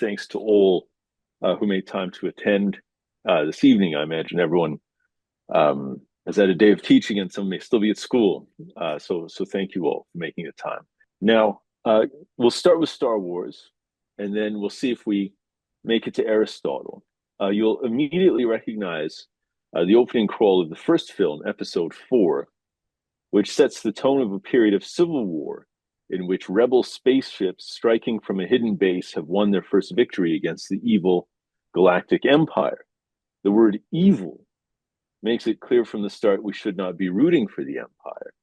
thanks to all who made time to attend this evening. I imagine everyone has had a day of teaching and some may still be at school. So thank you all for making the time. Now, we'll start with Star Wars, and then we'll see if we make it to Aristotle. You'll immediately recognize the opening crawl of the first film, Episode 4, which sets the tone of a period of civil war in which rebel spaceships striking from a hidden base have won their first victory against the evil galactic empire. The word evil makes it clear from the start we should not be rooting for the empire.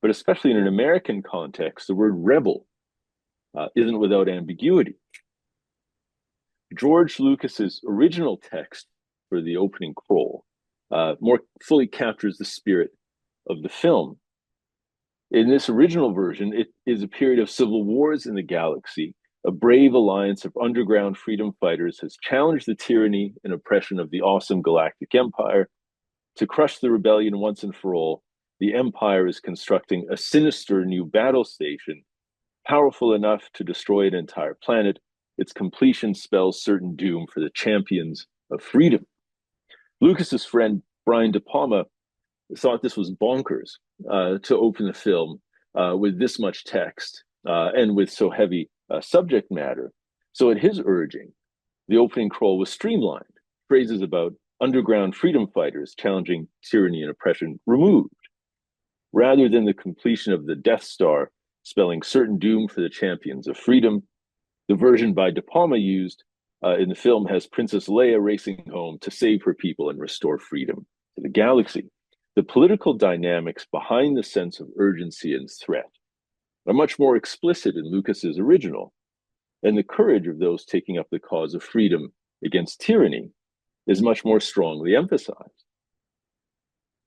But especially in an American context, the word rebel isn't without ambiguity. George Lucas's original text for the opening crawl more fully captures the spirit of the film. In this original version, it is a period of civil wars in the galaxy. A brave alliance of underground freedom fighters has challenged the tyranny and oppression of the awesome galactic empire. To crush the rebellion once and for all, the empire is constructing a sinister new battle station, powerful enough to destroy an entire planet. Its completion spells certain doom for the champions of freedom. Lucas's friend Brian De Palma thought this was bonkers to open the film with this much text and with so heavy subject matter. So at his urging, the opening crawl was streamlined, phrases about underground freedom fighters challenging tyranny and oppression removed, rather than the completion of the Death Star spelling certain doom for the champions of freedom. The version by De Palma used in the film has Princess Leia racing home to save her people and restore freedom to the galaxy. The political dynamics behind the sense of urgency and threat are much more explicit in Lucas's original, and the courage of those taking up the cause of freedom against tyranny is much more strongly emphasized.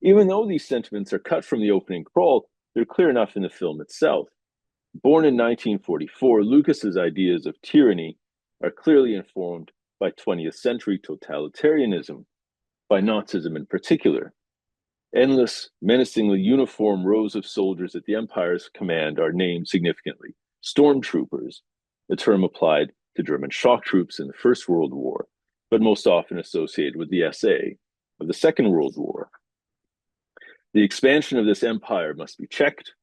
Even though these sentiments are cut from the opening crawl, they're clear enough in the film itself. Born in 1944, Lucas's ideas of tyranny are clearly informed by 20th century totalitarianism, by Nazism in particular. Endless, menacingly uniform rows of soldiers at the Empire's command are named significantly stormtroopers, a term applied to German shock troops in the First World War, but most often associated with the SA of the Second World War. The expansion of this empire must be checked.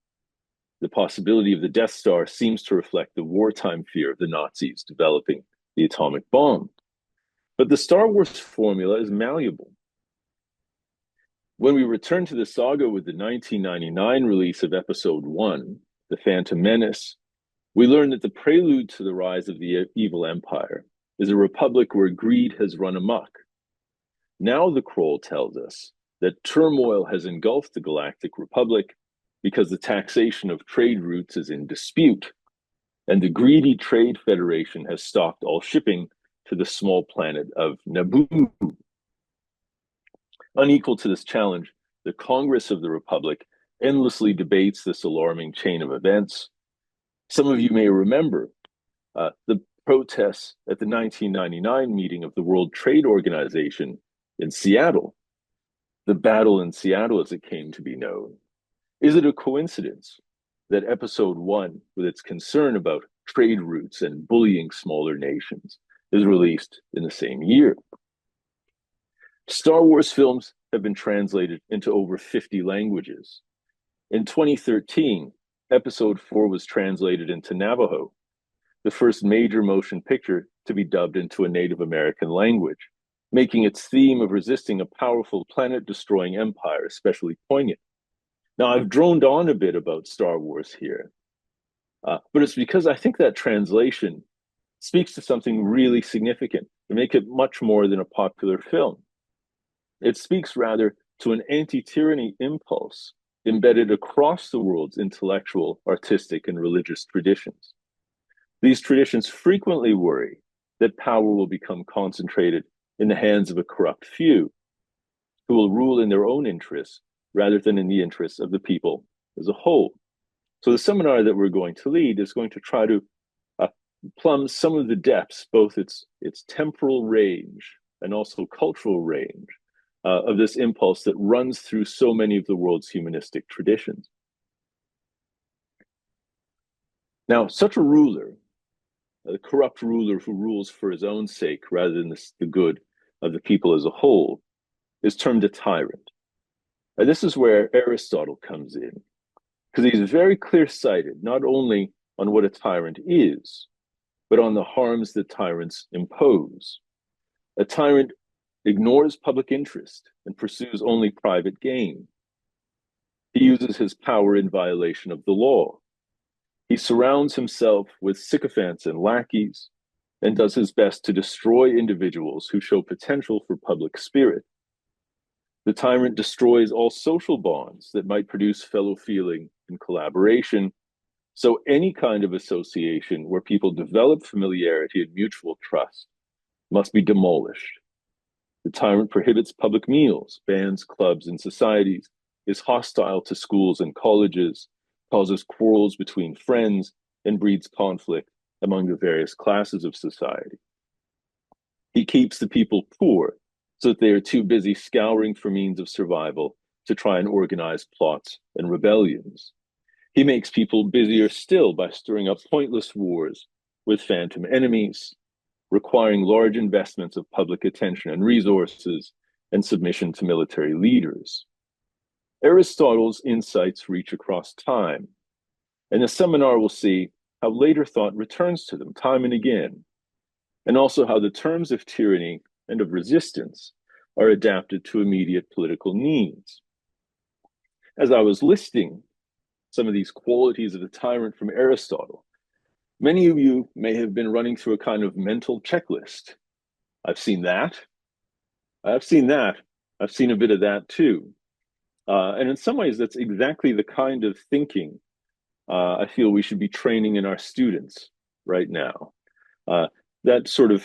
The possibility of the Death Star seems to reflect the wartime fear of the Nazis developing the atomic bomb. But the Star Wars formula is malleable. When we return to the saga with the 1999 release of Episode 1, The Phantom Menace, we learn that the prelude to the rise of the evil empire is a republic where greed has run amok. Now the crawl tells us that turmoil has engulfed the Galactic Republic because the taxation of trade routes is in dispute, and the greedy Trade Federation has stopped all shipping to the small planet of Naboo. Unequal to this challenge, the Congress of the Republic endlessly debates this alarming chain of events. Some of you may remember the protests at the 1999 meeting of the World Trade Organization in Seattle, the battle in Seattle as it came to be known. Is it a coincidence that Episode 1, with its concern about trade routes and bullying smaller nations, is released in the same year? Star Wars films have been translated into over 50 languages. In 2013, Episode 4 was translated into Navajo, the first major motion picture to be dubbed into a Native American language, making its theme of resisting a powerful planet-destroying empire especially poignant. Now, I've droned on a bit about Star Wars here, but it's because I think that translation speaks to something really significant to make it much more than a popular film. It speaks rather to an anti-tyranny impulse embedded across the world's intellectual, artistic, and religious traditions. These traditions frequently worry that power will become concentrated in the hands of a corrupt few who will rule in their own interests rather than in the interests of the people as a whole. So the seminar that we're going to lead is going to try to plumb some of the depths, both its temporal range and also cultural range of this impulse that runs through so many of the world's humanistic traditions. Now, such a ruler a corrupt ruler who rules for his own sake rather than the good of the people as a whole, is termed a tyrant. And this is where Aristotle comes in, because he's very clear-sighted, not only on what a tyrant is, but on the harms that tyrants impose. A tyrant ignores public interest and pursues only private gain. He uses his power in violation of the law. He surrounds himself with sycophants and lackeys and does his best to destroy individuals who show potential for public spirit. The tyrant destroys all social bonds that might produce fellow feeling and collaboration. So any kind of association where people develop familiarity and mutual trust must be demolished. The tyrant prohibits public meals, bans clubs and societies, is hostile to schools and colleges, causes quarrels between friends, and breeds conflict among the various classes of society. He keeps the people poor so that they are too busy scouring for means of survival to try and organize plots and rebellions. He makes people busier still by stirring up pointless wars with phantom enemies, requiring large investments of public attention and resources and submission to military leaders. Aristotle's insights reach across time, and the seminar will see how later thought returns to them time and again, and also how the terms of tyranny and of resistance are adapted to immediate political needs. As I was listing some of these qualities of the tyrant from Aristotle, many of you may have been running through a kind of mental checklist. I've seen that. I've seen that. I've seen a bit of that too. And in some ways, that's exactly the kind of thinking I feel we should be training in our students right now. That sort of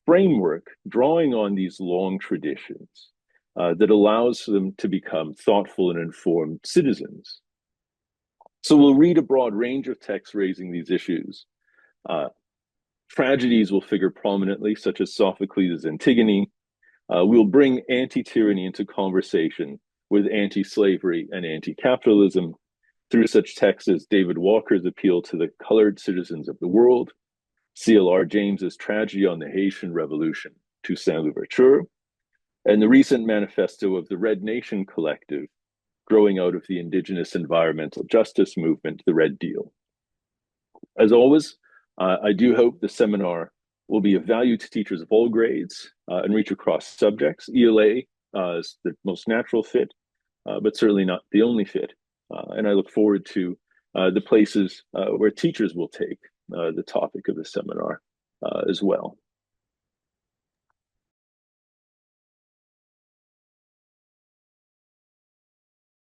framework, drawing on these long traditions that allows them to become thoughtful and informed citizens. So we'll read a broad range of texts raising these issues. Tragedies will figure prominently, such as Sophocles' Antigone. We'll bring anti-tyranny into conversation with anti-slavery and anti-capitalism through such texts as David Walker's Appeal to the Colored Citizens of the World, C.L.R. James's Tragedy on the Haitian Revolution, Toussaint Louverture, and the recent manifesto of the Red Nation Collective, growing out of the indigenous environmental justice movement, the Red Deal. As always, I do hope the seminar will be of value to teachers of all grades and reach across subjects. ELA is the most natural fit, but certainly not the only fit. And I look forward to the places where teachers will take the topic of the seminar as well.